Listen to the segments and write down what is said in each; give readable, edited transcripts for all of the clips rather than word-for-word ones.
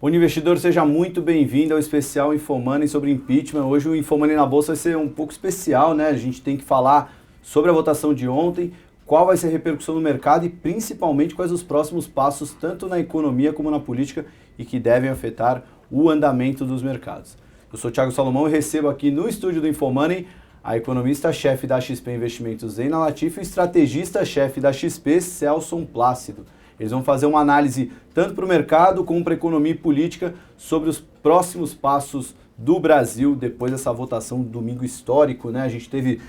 Bom investidor, seja muito bem-vindo ao especial InfoMoney sobre impeachment. Hoje o InfoMoney na Bolsa vai ser um pouco especial, né? A gente tem que falar sobre a votação de ontem, qual vai ser a repercussão no mercado e principalmente quais os próximos passos, tanto na economia como na política, e que devem afetar o andamento dos mercados. Eu sou o Thiago Salomão e recebo aqui no estúdio do InfoMoney a economista-chefe da XP Investimentos, Zeina Latif, e o estrategista-chefe da XP, Celson Plácido. Eles vão fazer uma análise tanto para o mercado como para a economia e política sobre os próximos passos do Brasil depois dessa votação domingo histórico, né? A gente teve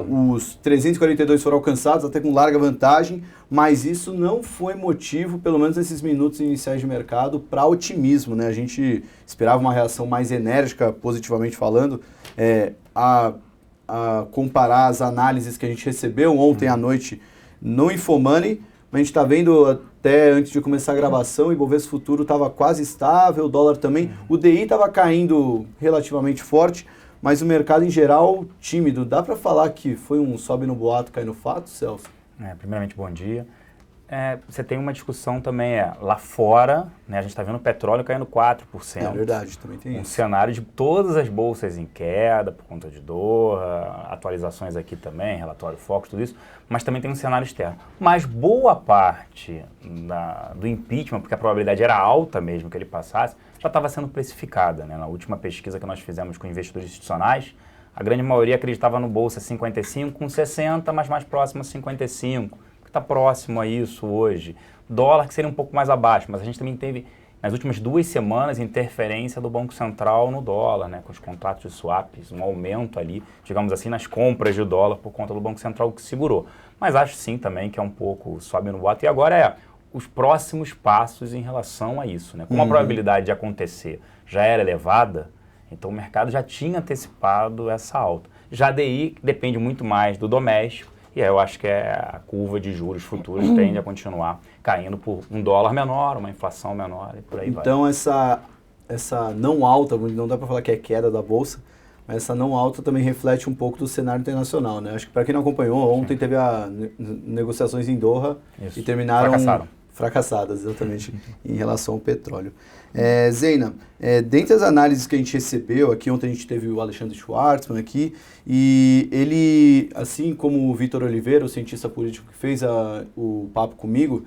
os 342 foram alcançados, até com larga vantagem, mas isso não foi motivo, pelo menos nesses minutos iniciais de mercado, para otimismo, né? A gente esperava uma reação mais enérgica, positivamente falando, a comparar as análises que a gente recebeu ontem à noite no InfoMoney. A gente está vendo até antes de começar a gravação, o Ibovespa Futuro estava quase estável, o dólar também, o DI estava caindo relativamente forte, mas o mercado em geral tímido. Dá para falar que foi um sobe no boato, cai no fato, Celso? Primeiramente, bom dia. Você tem uma discussão também lá fora, né, a gente está vendo o petróleo caindo 4%. É verdade, também tem isso. Um cenário de todas as bolsas em queda por conta de Doha, atualizações aqui também, relatório Focus, tudo isso, mas também tem um cenário externo. Mas boa parte do impeachment, porque a probabilidade era alta mesmo que ele passasse, já estava sendo precificada, né? Na última pesquisa que nós fizemos com investidores institucionais, a grande maioria acreditava no Bolsa 55 com 60, mas mais próximo a 55. Está próximo a isso hoje. Dólar que seria um pouco mais abaixo, mas a gente também teve, nas últimas 2 semanas, interferência do Banco Central no dólar, né, com os contratos de swaps, um aumento ali, digamos assim, nas compras de dólar por conta do Banco Central que segurou. Mas acho sim também que é um pouco sobe no boato. E agora os próximos passos em relação a isso, né? Como a probabilidade de acontecer já era elevada, então o mercado já tinha antecipado essa alta. Já a DI depende muito mais do doméstico, e aí eu acho que a curva de juros futuros tende a continuar caindo por um dólar menor, uma inflação menor e por aí vai. Então essa não alta, não dá para falar que é queda da Bolsa, mas essa não alta também reflete um pouco do cenário internacional, né? Acho que para quem não acompanhou, ontem teve negociações em Doha e terminaram fracassadas, exatamente, em relação ao petróleo. Zeina, dentre as análises que a gente recebeu aqui, ontem a gente teve o Alexandre Schwartzman aqui, e ele, assim como o Vitor Oliveira, o cientista político que fez o papo comigo,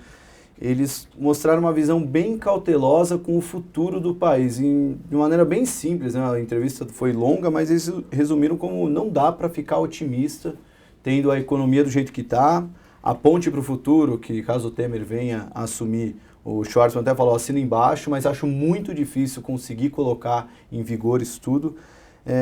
eles mostraram uma visão bem cautelosa com o futuro do país, de maneira bem simples, né? A entrevista foi longa, mas eles resumiram como não dá para ficar otimista, tendo a economia do jeito que está, a ponte para o futuro, que caso o Temer venha a assumir, o Schwartzman até falou, assina embaixo, mas acho muito difícil conseguir colocar em vigor isso tudo.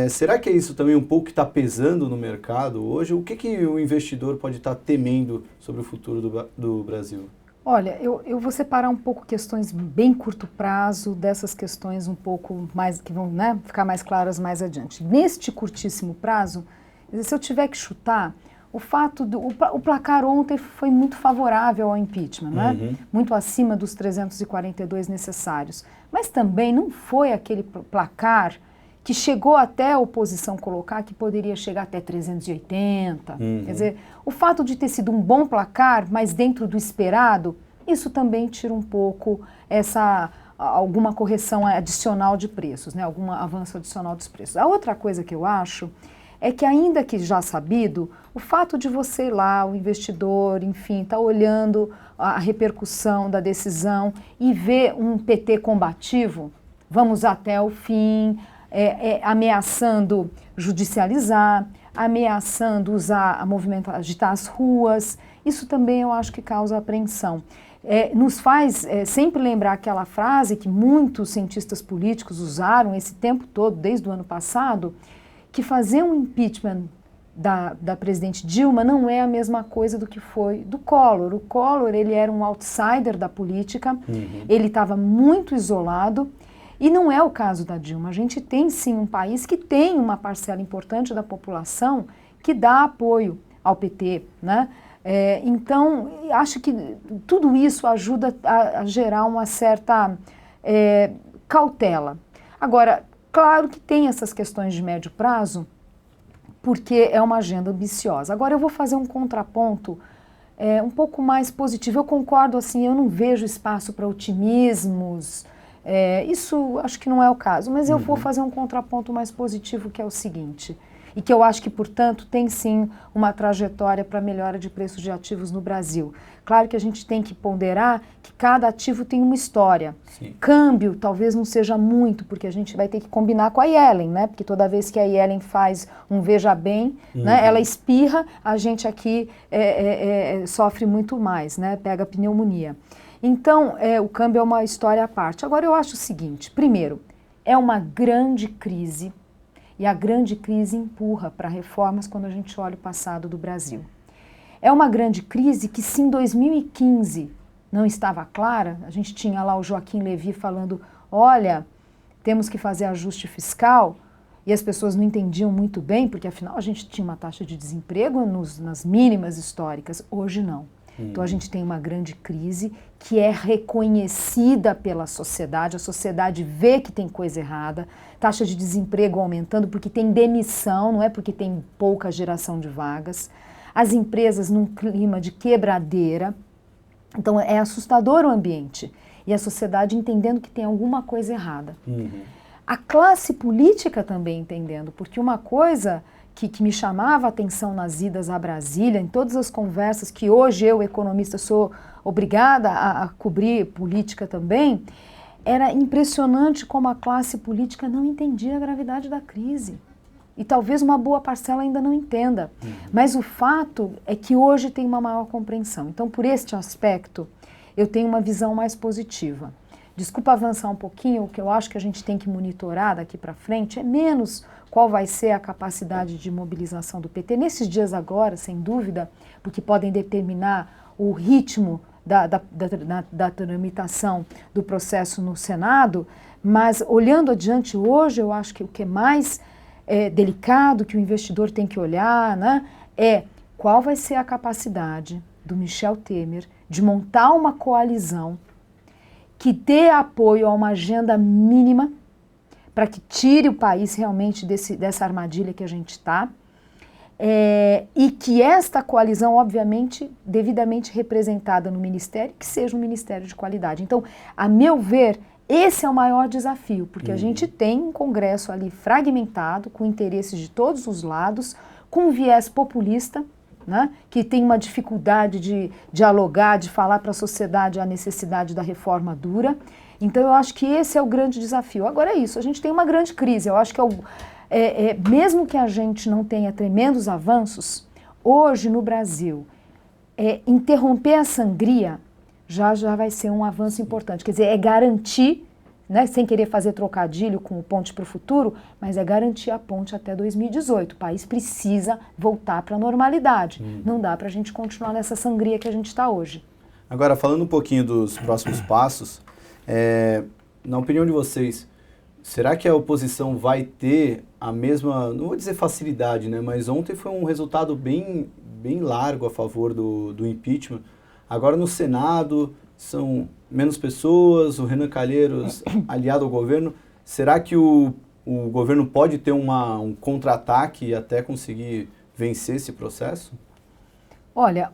Será que é isso também um pouco que está pesando no mercado hoje? O que o investidor pode estar temendo sobre o futuro do Brasil? Olha, eu vou separar um pouco questões bem curto prazo dessas questões um pouco mais, que vão, né, ficar mais claras mais adiante. Neste curtíssimo prazo, se eu tiver que chutar, o placar ontem foi muito favorável ao impeachment, né? Muito acima dos 342 necessários. Mas também não foi aquele placar que chegou até a oposição colocar que poderia chegar até 380. Quer dizer, o fato de ter sido um bom placar, mas dentro do esperado, isso também tira um pouco alguma correção adicional de preços, né? Algum avanço adicional dos preços. A outra coisa que eu acho é que, ainda que já sabido, o fato de você ir lá, o investidor, enfim, tá olhando a repercussão da decisão e ver um PT combativo, vamos até o fim, ameaçando judicializar, ameaçando agitar as ruas, isso também eu acho que causa apreensão. Nos faz sempre lembrar aquela frase que muitos cientistas políticos usaram esse tempo todo, desde o ano passado, que fazer um impeachment da presidente Dilma não é a mesma coisa do que foi do Collor. O Collor, ele era um outsider da política, ele estava muito isolado, e não é o caso da Dilma. A gente tem sim um país que tem uma parcela importante da população que dá apoio ao PT, né? Então, acho que tudo isso ajuda a gerar uma certa cautela. Agora, claro que tem essas questões de médio prazo, porque é uma agenda ambiciosa. Agora eu vou fazer um contraponto um pouco mais positivo. Eu concordo, assim, eu não vejo espaço para otimismos, Isso acho que não é o caso, mas eu vou fazer um contraponto mais positivo, que é o seguinte, e que eu acho que, portanto, tem sim uma trajetória para melhora de preços de ativos no Brasil. Claro que a gente tem que ponderar que cada ativo tem uma história. Sim. Câmbio talvez não seja muito, porque a gente vai ter que combinar com a Yellen, né? Porque toda vez que a Yellen faz um veja bem, né, ela espirra, a gente aqui sofre muito mais, né? Pega pneumonia. Então, o câmbio é uma história à parte. Agora, eu acho o seguinte, primeiro, é uma grande crise, e a grande crise empurra para reformas quando a gente olha o passado do Brasil. É uma grande crise que, se em 2015 não estava clara, a gente tinha lá o Joaquim Levy falando, olha, temos que fazer ajuste fiscal, e as pessoas não entendiam muito bem, porque afinal a gente tinha uma taxa de desemprego nas mínimas históricas, hoje não. Então a gente tem uma grande crise que é reconhecida pela sociedade, a sociedade vê que tem coisa errada, taxa de desemprego aumentando porque tem demissão, não é porque tem pouca geração de vagas, as empresas num clima de quebradeira, então é assustador o ambiente e a sociedade entendendo que tem alguma coisa errada. A classe política também entendendo, porque uma coisa que me chamava a atenção nas idas a Brasília, em todas as conversas que hoje eu, economista, sou obrigada a cobrir política também, era impressionante como a classe política não entendia a gravidade da crise. E talvez uma boa parcela ainda não entenda. Mas o fato é que hoje tem uma maior compreensão. Então, por este aspecto, eu tenho uma visão mais positiva. Desculpa avançar um pouquinho, o que eu acho que a gente tem que monitorar daqui para frente é menos qual vai ser a capacidade de mobilização do PT nesses dias agora, sem dúvida, porque podem determinar o ritmo da tramitação do processo no Senado, mas olhando adiante hoje, eu acho que o que é mais delicado, que o investidor tem que olhar, né, é qual vai ser a capacidade do Michel Temer de montar uma coalizão que dê apoio a uma agenda mínima para que tire o país realmente dessa armadilha que a gente está, e que esta coalizão, obviamente, devidamente representada no Ministério, que seja um Ministério de qualidade. Então, a meu ver, esse é o maior desafio, porque a gente tem um Congresso ali fragmentado, com interesses de todos os lados, com um viés populista, né, que tem uma dificuldade de dialogar, de falar para a sociedade a necessidade da reforma dura. Então, eu acho que esse é o grande desafio. Agora é isso, a gente tem uma grande crise. Eu acho que mesmo que a gente não tenha tremendos avanços, hoje no Brasil, interromper a sangria já vai ser um avanço importante. Quer dizer, é garantir, né, sem querer fazer trocadilho com o Ponte para o Futuro, mas é garantir a ponte até 2018. O país precisa voltar para a normalidade. Não dá para a gente continuar nessa sangria que a gente está hoje. Agora, falando um pouquinho dos próximos passos, na opinião de vocês, será que a oposição vai ter a mesma, não vou dizer facilidade, né, mas ontem foi um resultado bem largo a favor do impeachment. Agora no Senado são menos pessoas, o Renan Calheiros aliado ao governo. Será que o governo pode ter um contra-ataque e até conseguir vencer esse processo? Olha,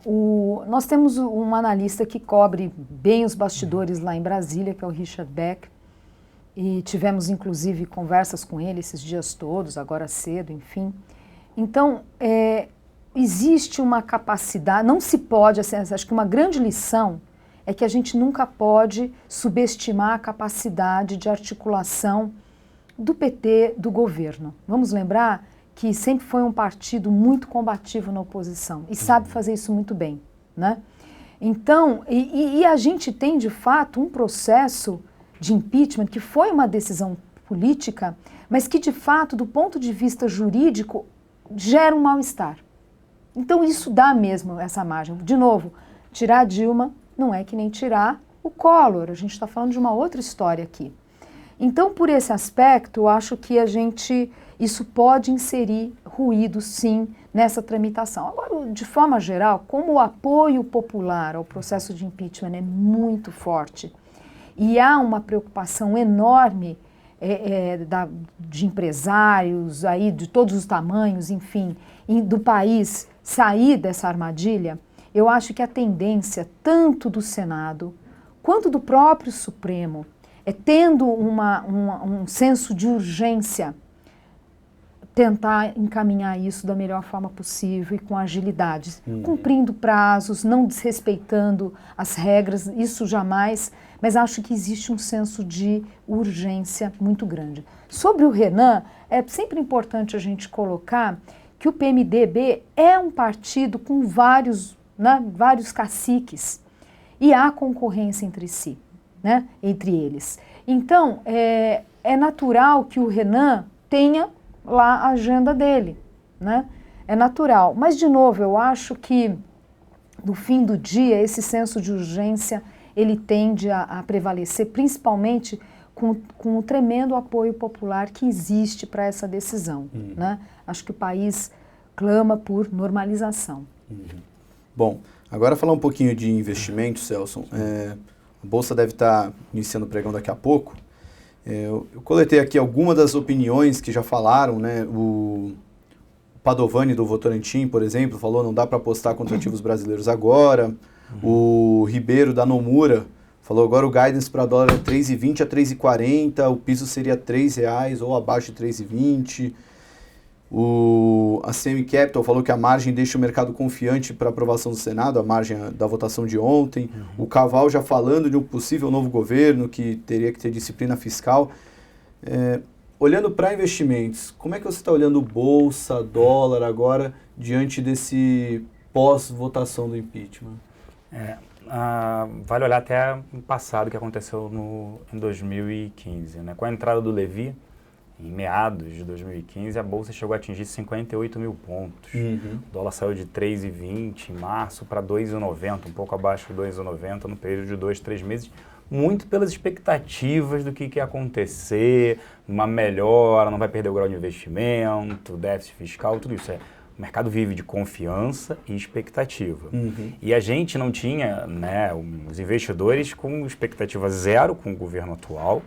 nós temos um analista que cobre bem os bastidores lá em Brasília, que é o Richard Beck, e tivemos inclusive conversas com ele esses dias todos, agora cedo, enfim. Então, existe uma capacidade, não se pode, assim, acho que uma grande lição é que a gente nunca pode subestimar a capacidade de articulação do PT, do governo. Vamos lembrar que sempre foi um partido muito combativo na oposição e sabe fazer isso muito bem, né? Então, e a gente tem de fato um processo de impeachment que foi uma decisão política, mas que de fato, do ponto de vista jurídico, gera um mal-estar. Então isso dá mesmo essa margem. De novo, tirar a Dilma não é que nem tirar o Collor, a gente está falando de uma outra história aqui. Então, por esse aspecto, eu acho que isso pode inserir ruído, sim, nessa tramitação. Agora, de forma geral, como o apoio popular ao processo de impeachment é muito forte e há uma preocupação enorme de empresários aí de todos os tamanhos, enfim, do país sair dessa armadilha, eu acho que a tendência tanto do Senado quanto do próprio Supremo tendo um senso de urgência, tentar encaminhar isso da melhor forma possível e com agilidade, cumprindo prazos, não desrespeitando as regras, isso jamais, mas acho que existe um senso de urgência muito grande. Sobre o Renan, é sempre importante a gente colocar que o PMDB é um partido com vários caciques e há concorrência entre si, né, entre eles. Então, é natural que o Renan tenha lá a agenda dele, né? É natural. Mas, de novo, eu acho que, no fim do dia, esse senso de urgência, ele tende a prevalecer, principalmente com o tremendo apoio popular que existe para essa decisão, né? Acho que o país clama por normalização. Bom, agora falar um pouquinho de investimento, Celso. A Bolsa deve estar iniciando o pregão daqui a pouco. Eu coletei aqui algumas das opiniões que já falaram, né? O Padovani do Votorantim, por exemplo, falou não dá para apostar contra ativos brasileiros agora. O Ribeiro da Nomura falou agora o guidance para dólar é 3,20 a 3,40, o piso seria R$3 ou abaixo de 3,20. A CM Capital falou que a margem deixa o mercado confiante para aprovação do Senado, a margem da votação de ontem. O Caval já falando de um possível novo governo que teria que ter disciplina fiscal. Olhando para investimentos, como é que você está olhando bolsa, dólar agora, diante desse pós-votação do impeachment? Vale olhar até o passado que aconteceu em 2015, né? Com a entrada do Levy, em meados de 2015, a Bolsa chegou a atingir 58 mil pontos. O dólar saiu de 3,20 em março para 2,90, um pouco abaixo de 2,90 no período de 2, 3 meses, muito pelas expectativas do que ia acontecer, uma melhora, não vai perder o grau de investimento, déficit fiscal, tudo isso. O mercado vive de confiança e expectativa. E a gente não tinha, né, os investidores com expectativa zero com o governo atual,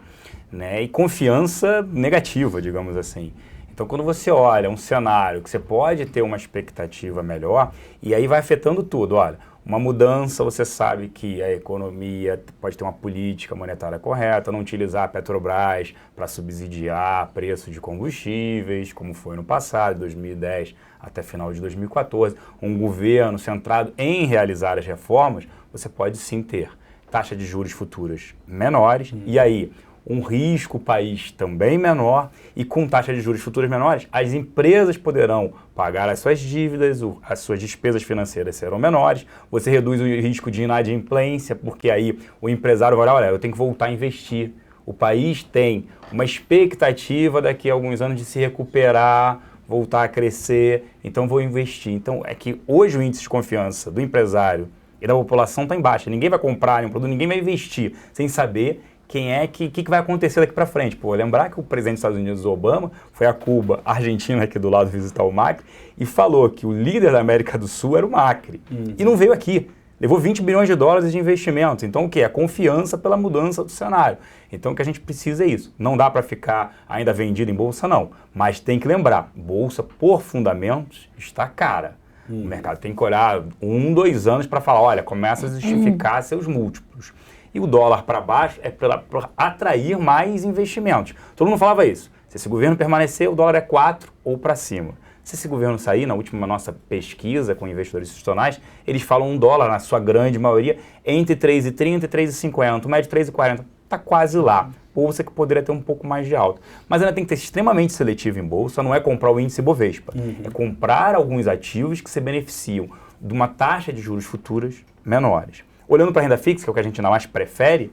né, e confiança negativa, digamos assim. Então, quando você olha um cenário que você pode ter uma expectativa melhor, e aí vai afetando tudo, olha, uma mudança, você sabe que a economia pode ter uma política monetária correta, não utilizar a Petrobras para subsidiar preço de combustíveis, como foi no passado, 2010 até final de 2014, um governo centrado em realizar as reformas, você pode sim ter taxa de juros futuras menores, e aí um risco país também menor, e com taxa de juros futuras menores, as empresas poderão pagar as suas dívidas, as suas despesas financeiras serão menores, você reduz o risco de inadimplência, porque aí o empresário vai olhar, olha, eu tenho que voltar a investir. O país tem uma expectativa daqui a alguns anos de se recuperar, voltar a crescer, então vou investir. Então é que hoje o índice de confiança do empresário e da população está em baixa, ninguém vai comprar nenhum produto, ninguém vai investir, sem saber quem é que vai acontecer daqui para frente. Pô, lembrar que o presidente dos Estados Unidos, Obama, foi a Cuba, a Argentina aqui do lado visitar o Macri e falou que o líder da América do Sul era o Macri. E não veio aqui. Levou 20 bilhões de dólares de investimentos. Então o quê? A confiança pela mudança do cenário. Então o que a gente precisa é isso. Não dá para ficar ainda vendido em bolsa, não. Mas tem que lembrar, bolsa por fundamentos está cara. O mercado tem que olhar 1, 2 anos para falar, olha, começa a justificar seus múltiplos. E o dólar para baixo é para atrair mais investimentos. Todo mundo falava isso. Se esse governo permanecer, o dólar é 4 ou para cima. Se esse governo sair, na última nossa pesquisa com investidores institucionais, eles falam um dólar, na sua grande maioria, entre 3,30 e 3,50, médio 3,40. Está quase lá. Bolsa que poderia ter um pouco mais de alta. Mas ainda tem que ser extremamente seletivo em bolsa, não é comprar o índice Bovespa. É comprar alguns ativos que se beneficiam de uma taxa de juros futuras menores. Olhando para a renda fixa, que é o que a gente ainda mais prefere,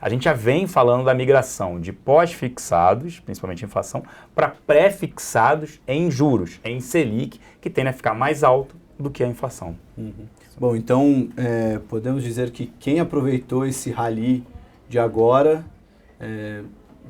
a gente já vem falando da migração de pós-fixados, principalmente inflação, para pré-fixados em juros, em Selic, que tende a ficar mais alto do que a inflação. Bom, então podemos dizer que quem aproveitou esse rally de agora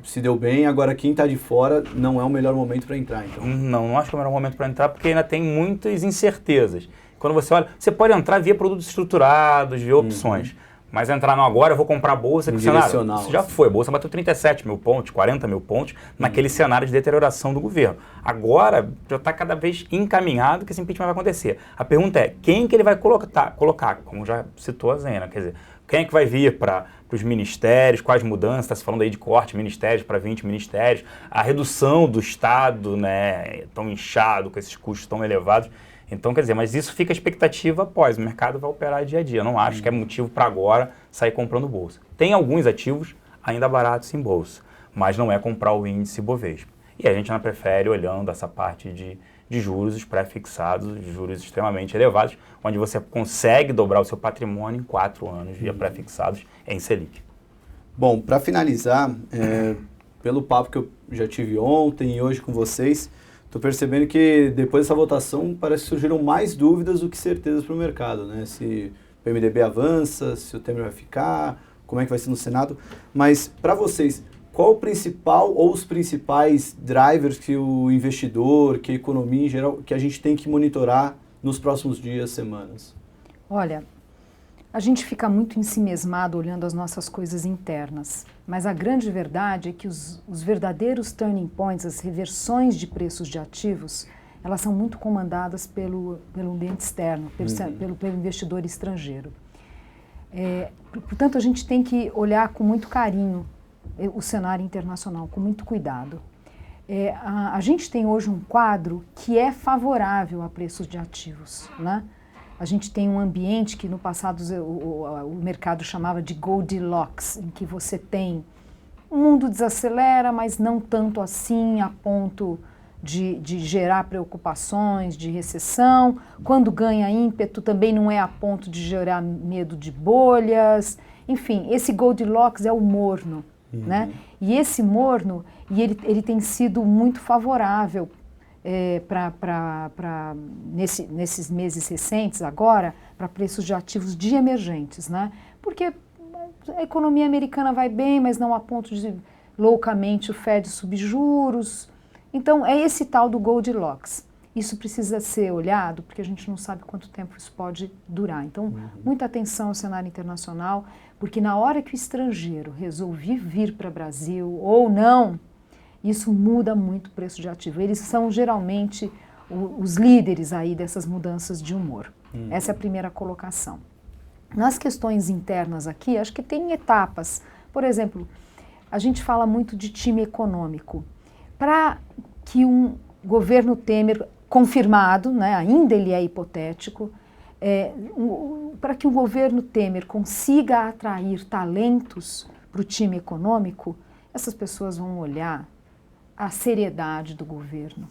se deu bem, agora quem está de fora não é o melhor momento para entrar, então? Não acho que é o melhor momento para entrar, porque ainda tem muitas incertezas. Quando você olha, você pode entrar via produtos estruturados, via opções. Mas entrar no agora, eu vou comprar bolsa, que cenário? Isso já foi. A bolsa bateu 37 mil pontos, 40 mil pontos, naquele cenário de deterioração do governo. Agora, já está cada vez encaminhado que esse impeachment vai acontecer. A pergunta é, quem que ele vai colocar? Como já citou a Zena, quer dizer, Quem é que vai vir para os ministérios, quais mudanças, está se falando aí de corte de ministérios para 20 ministérios, a redução do Estado, né, tão inchado, com esses custos tão elevados. Então, quer dizer, mas isso fica a expectativa após, o mercado vai operar dia a dia. Eu não acho que é motivo para agora sair comprando bolsa. Tem alguns ativos ainda baratos em bolsa, mas não é comprar o índice Bovespa. E a gente não prefere olhando essa parte de juros, os pré-fixados, juros extremamente elevados, onde você consegue dobrar o seu patrimônio em 4 anos via pré-fixados em Selic. Bom, para finalizar, pelo papo que eu já tive ontem e hoje com vocês, estou percebendo que depois dessa votação parece que surgiram mais dúvidas do que certezas para o mercado, né? Se o PMDB avança, se o Temer vai ficar, como é que vai ser no Senado. Mas para vocês, qual o principal ou os principais drivers que o investidor, que a economia em geral, que a gente tem que monitorar nos próximos dias, semanas? Olha, a gente fica muito ensimesmado olhando as nossas coisas internas, mas a grande verdade é que os verdadeiros turning points, as reversões de preços de ativos, elas são muito comandadas pelo ambiente externo, pelo investidor estrangeiro. Portanto, a gente tem que olhar com muito carinho o cenário internacional, com muito cuidado. A gente tem hoje um quadro que é favorável a preços de ativos, né? A gente tem um ambiente que no passado o mercado chamava de Goldilocks, em que você tem o mundo desacelera, mas não tanto assim a ponto de gerar preocupações, de recessão. Quando ganha ímpeto também não é a ponto de gerar medo de bolhas. Enfim, esse Goldilocks é o morno, né? E esse morno, ele tem sido muito favorável nesses meses recentes agora, para preços de ativos de emergentes, né? Porque a economia americana vai bem, mas não a ponto de loucamente o Fed subir juros. Então é esse tal do Goldilocks. Isso precisa ser olhado porque a gente não sabe quanto tempo isso pode durar. Então, muita atenção ao cenário internacional, porque na hora que o estrangeiro resolver vir para o Brasil ou não, isso muda muito o preço de ativo. Eles são geralmente os líderes aí dessas mudanças de humor. Essa é a primeira colocação. Nas questões internas aqui, acho que tem etapas. Por exemplo, a gente fala muito de time econômico. Para que um governo Temer confirmado, né, ainda ele é hipotético, para que o governo Temer consiga atrair talentos para o time econômico, essas pessoas vão olhar a seriedade do governo,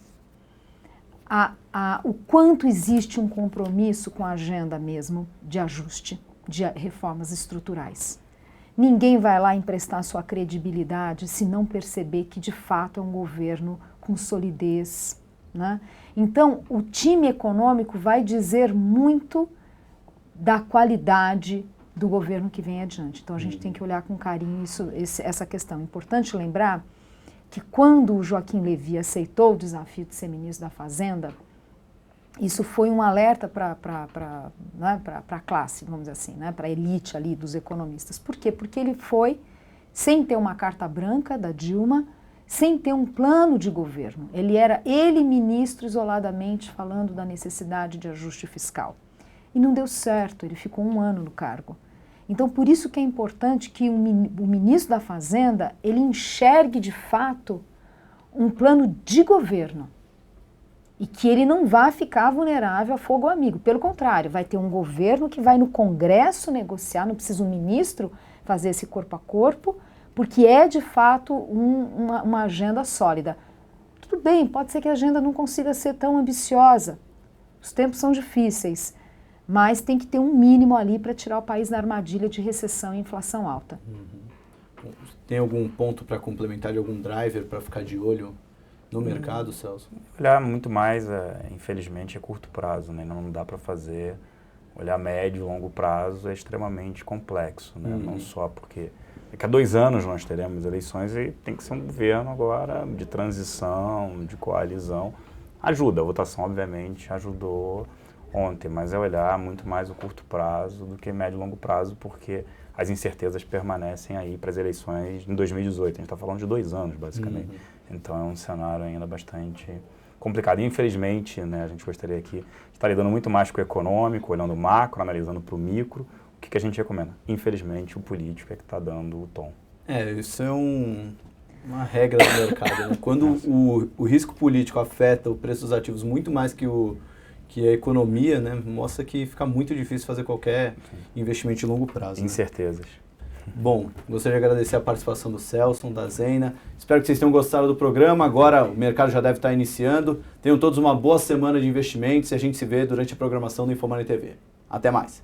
o quanto existe um compromisso com a agenda mesmo de ajuste, de reformas estruturais. Ninguém vai lá emprestar sua credibilidade se não perceber que de fato é um governo com solidez, né? Então, o time econômico vai dizer muito da qualidade do governo que vem adiante. Então, a gente tem que olhar com carinho essa questão. É importante lembrar que quando o Joaquim Levy aceitou o desafio de ser ministro da Fazenda, isso foi um alerta para a classe, vamos dizer assim, né, para a elite ali dos economistas. Por quê? Porque ele foi, sem ter uma carta branca da Dilma, sem ter um plano de governo. Ele era ministro isoladamente falando da necessidade de ajuste fiscal. E não deu certo, ele ficou 1 ano no cargo. Então, por isso que é importante que o ministro da Fazenda, ele enxergue de fato um plano de governo e que ele não vá ficar vulnerável a fogo amigo. Pelo contrário, vai ter um governo que vai no Congresso negociar, não precisa um ministro fazer esse corpo a corpo, porque é de fato uma agenda sólida. Tudo bem, pode ser que a agenda não consiga ser tão ambiciosa, os tempos são difíceis, mas tem que ter um mínimo ali para tirar o país da armadilha de recessão e inflação alta. Tem algum ponto para complementar, de algum driver para ficar de olho no mercado, Celso? Olhar muito mais, infelizmente, a curto prazo, né? Não dá para fazer. Olhar médio e longo prazo é extremamente complexo, né? Não só porque daqui a 2 anos nós teremos eleições e tem que ser um governo agora de transição, de coalizão. Ajuda, a votação obviamente ajudou ontem, mas é olhar muito mais o curto prazo do que médio e longo prazo, porque as incertezas permanecem aí para as eleições em 2018. A gente está falando de 2 anos, basicamente. Então é um cenário ainda bastante complicado. E, infelizmente, né, a gente gostaria aqui de estar lidando muito mais com o econômico, olhando o macro, analisando para o micro, o que a gente recomenda? Infelizmente, o político é que está dando o tom. Isso é uma regra do mercado, né? Quando o risco político afeta o preço dos ativos muito mais que a economia, né? Mostra que fica muito difícil fazer qualquer investimento de longo prazo. Incertezas. Bom, gostaria de agradecer a participação do Celso, da Zena. Espero que vocês tenham gostado do programa. Agora o mercado já deve estar iniciando. Tenham todos uma boa semana de investimentos e a gente se vê durante a programação do InfoMoney TV. Até mais!